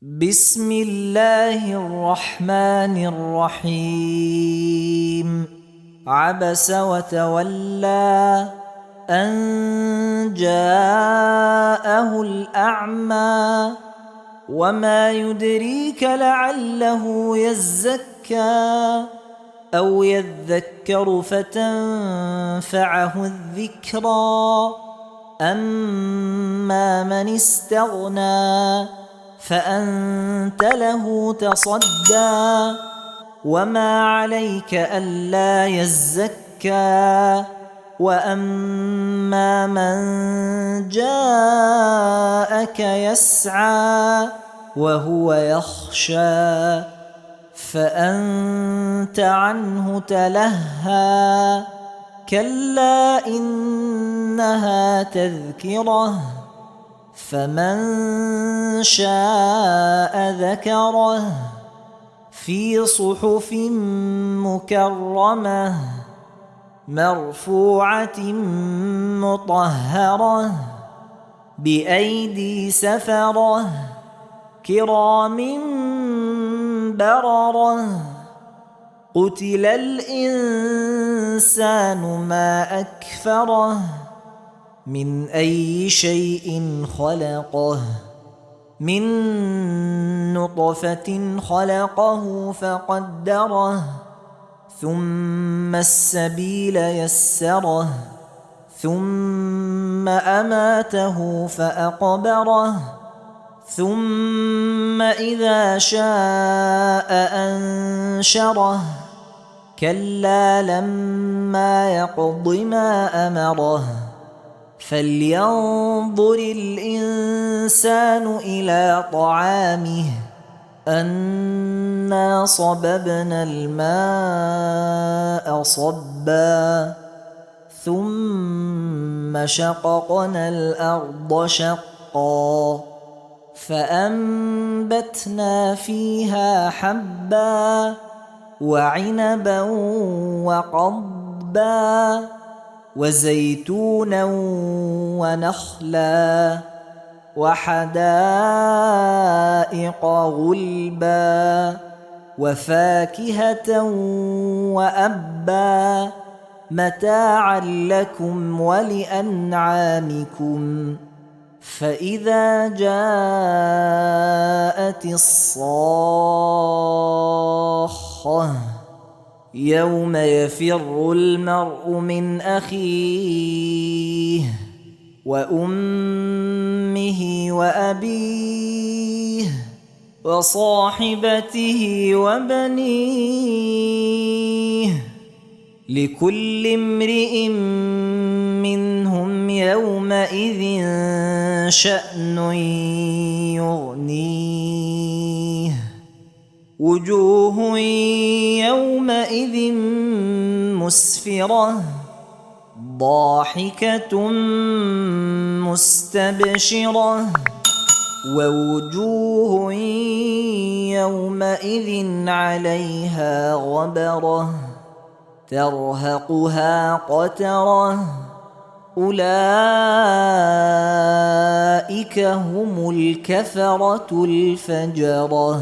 بسم الله الرحمن الرحيم. عبس وتولى أن جاءه الأعمى وما يدريك لعله يزكى أو يذكر فتنفعه الذكرى. أما من استغنى فأنت له تصدى وما عليك ألا يزكى. وأما من جاءك يسعى وهو يخشى فأنت عنه تلهى. كلا إنها تذكرة فمن شاء ذكره في صحف مكرمة مرفوعة مطهرة بأيدي سفرة كرام بررة. قتل الإنسان ما أكفره من أي شيء خلقه من نطفة خلقه فقدره ثم السبيل يسره ثم أماته فأقبره ثم إذا شاء أنشره. كلا لما يقض ما أمره فلينظر الإنسان إلى طعامه أنا صببنا الماء صبا ثم شققنا الأرض شقا فأنبتنا فيها حبا وعنبا وقضبا وزيتونا ونخلا وحدائق غلبا وفاكهة وأبا متاعا لكم ولأنعامكم. فإذا جاءت الصاخة يوم يفر المرء من أخيه وأمه وأبيه وصاحبته وبنيه لكل امرئ منهم يومئذ شأن يغنيه. وجوه يومئذ مسفرة ضاحكة مستبشرة ووجوه يومئذ عليها غبرة ترهقها قترة أولئك هم الكفرة الفجرة.